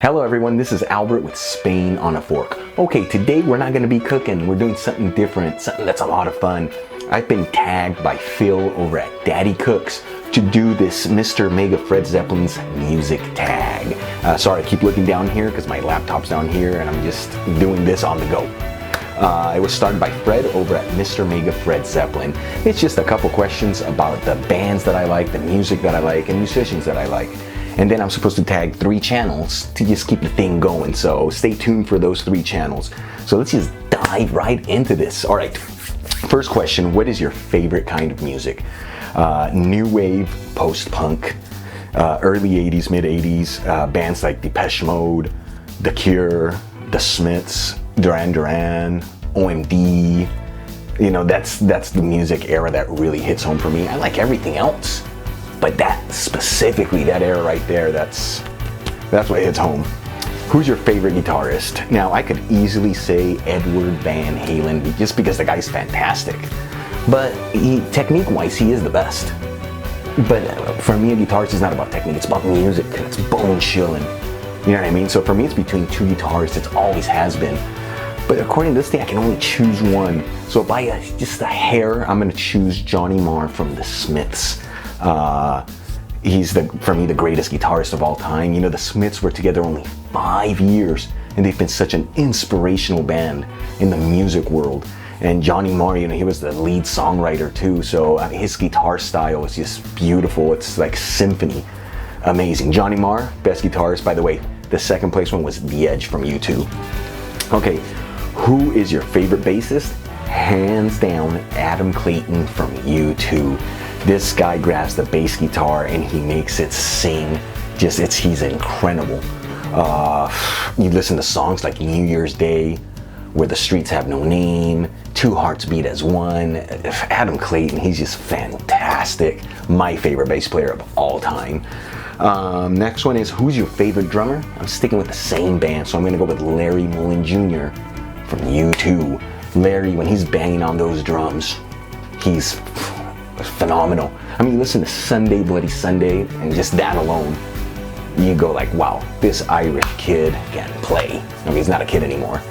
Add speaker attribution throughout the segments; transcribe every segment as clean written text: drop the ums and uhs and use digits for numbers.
Speaker 1: Hello everyone, this is Albert with Spain on a Fork. Okay, today we're not going to be cooking, we're doing something different, something that's a lot of fun. I've been tagged by Phil over at Daddy Cooks to do this MrMegaFredZepplin's music tag. Sorry, I keep looking down here because my laptop's down here and I'm just doing this on the go. It was started by Fred over at MrMegaFredZepplin. It's just a couple questions about the bands that I like, the music that I like, and musicians that I like. And then I'm supposed to tag 3 channels to just keep the thing going. So stay tuned for those 3 channels. So let's just dive right into this. All right, first question, what is your favorite kind of music? New wave, post-punk, early 80s, mid 80s, bands like Depeche Mode, The Cure, The Smiths, Duran Duran, OMD. You know, that's the music era that really hits home for me. I like everything else, but that specifically, that era right there, that's what hits home. Who's your favorite guitarist? Now, I could easily say Edward Van Halen just because the guy's fantastic. But technique-wise, he is the best. But for me, a guitarist is not about technique, it's about music, it's bone chilling. You know what I mean? So for me, it's between 2 guitarists, it always has been. But according to this thing, I can only choose one. So by just a hair, I'm gonna choose Johnny Marr from the Smiths. He's for me the greatest guitarist of all time. You know, the Smiths were together only 5 years and they've been such an inspirational band in the music world. And Johnny Marr, you know, he was the lead songwriter too, so I mean, his guitar style is just beautiful. It's like symphony. Amazing. Johnny Marr, best guitarist. By the way, the second place one was The Edge from U2. Okay, who is your favorite bassist? Hands down, Adam Clayton from U2. This guy grabs the bass guitar and he makes it sing. He's incredible. You listen to songs like New Year's Day, Where the Streets Have No Name, Two Hearts Beat as One. Adam Clayton, he's just fantastic. My favorite bass player of all time. Next one is, who's your favorite drummer? I'm sticking with the same band, so I'm gonna go with Larry Mullen Jr. from U2. Larry, when he's banging on those drums, he's phenomenal. I mean, you listen to Sunday Bloody Sunday and just that alone, you go like, wow, this Irish kid can play. I mean, he's not a kid anymore,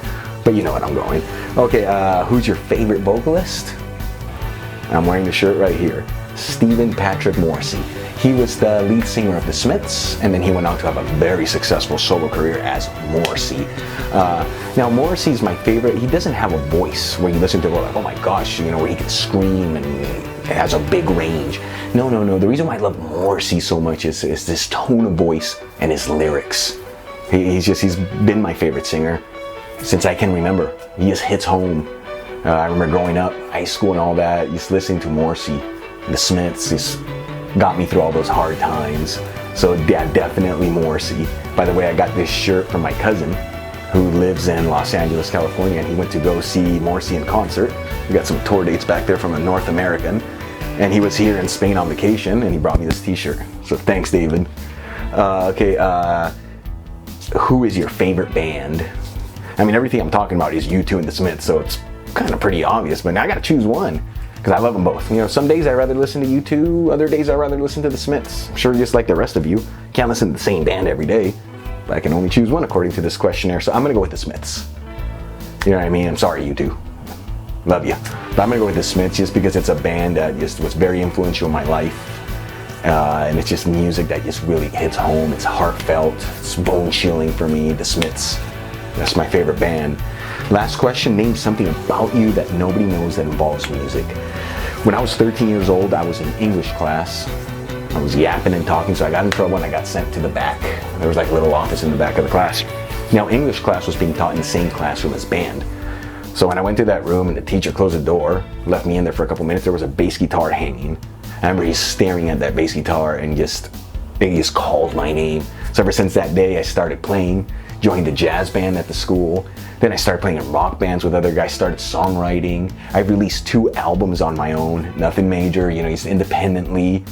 Speaker 1: but you know what I'm going. Okay, who's your favorite vocalist? I'm wearing the shirt right here. Stephen Patrick Morrissey. He was the lead singer of the Smiths, and then he went on to have a very successful solo career as Morrissey. Now, Morrissey's my favorite. He doesn't have a voice where you listen to it like, oh my gosh, you know, where he can scream and has a big range. No. The reason why I love Morrissey so much is this tone of voice and his lyrics. He's been my favorite singer since I can remember. He just hits home. I remember growing up, high school and all that, just listening to Morrissey. The Smiths just got me through all those hard times. So yeah, definitely Morrissey. By the way, I got this shirt from my cousin who lives in Los Angeles, California, and he went to go see Morrissey in concert. We got some tour dates back there from a North American, and he was here in Spain on vacation, and he brought me this t-shirt. So thanks, David. Who is your favorite band? I mean, everything I'm talking about is U2 and the Smiths, so it's kind of pretty obvious, but now I gotta choose one, because I love them both. You know, some days I'd rather listen to U2, other days I'd rather listen to the Smiths. I'm sure just like the rest of you, can't listen to the same band every day, but I can only choose one according to this questionnaire, so I'm gonna go with the Smiths. You know what I mean? I'm sorry, U2. Love you. But I'm gonna go with the Smiths just because it's a band that just was very influential in my life. And it's just music that just really hits home. It's heartfelt, it's bone chilling for me, the Smiths. That's my favorite band. Last question, name something about you that nobody knows that involves music. When I was 13 years old, I was in English class. I was yapping and talking, so I got in trouble and I got sent to the back. There was like a little office in the back of the class. Now, English class was being taught in the same classroom as band. So when I went to that room and the teacher closed the door, left me in there for a couple minutes, there was a bass guitar hanging. I remember he's staring at that bass guitar and he just called my name. So ever since that day, I started playing, joined the jazz band at the school. Then I started playing in rock bands with other guys, started songwriting. I've released 2 albums on my own, nothing major, you know, just independently.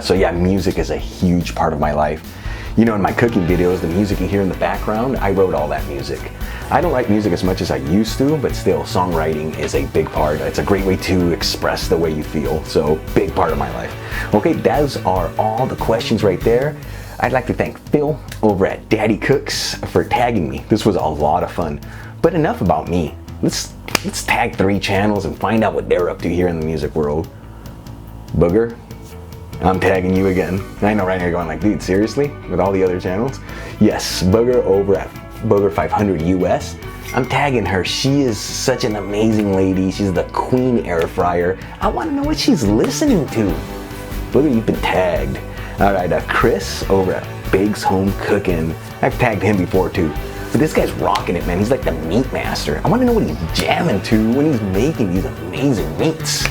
Speaker 1: So yeah, music is a huge part of my life. You know, in my cooking videos, the music you hear in the background, I wrote all that music. I don't write music as much as I used to, but still, songwriting is a big part. It's a great way to express the way you feel, so big part of my life. Okay, those are all the questions right there. I'd like to thank Phil over at Daddy Cooks for tagging me. This was a lot of fun. But enough about me. Let's tag 3 channels and find out what they're up to here in the music world. Booger, I'm tagging you again. I know right now you're going like, dude, seriously? With all the other channels? Yes, Booger over at Booger 500 US. I'm tagging her. She is such an amazing lady. She's the queen air fryer. I want to know what she's listening to. Booger, you've been tagged. All right, Chris over at Big's Home Cooking. I've tagged him before too. But this guy's rocking it, man. He's like the meat master. I want to know what he's jamming to when he's making these amazing meats.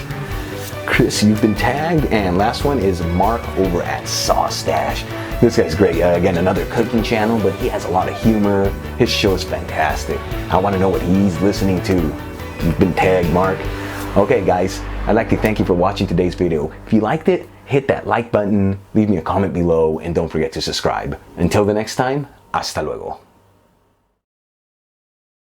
Speaker 1: Chris, you've been tagged. And last one is Mark over at Sauce Stash. This guy's great. Again, another cooking channel, but he has a lot of humor. His show is fantastic. I want to know what he's listening to. You've been tagged, Mark. Okay, guys, I'd like to thank you for watching today's video. If you liked it, hit that like button, leave me a comment below, and don't forget to subscribe. Until the next time, hasta luego.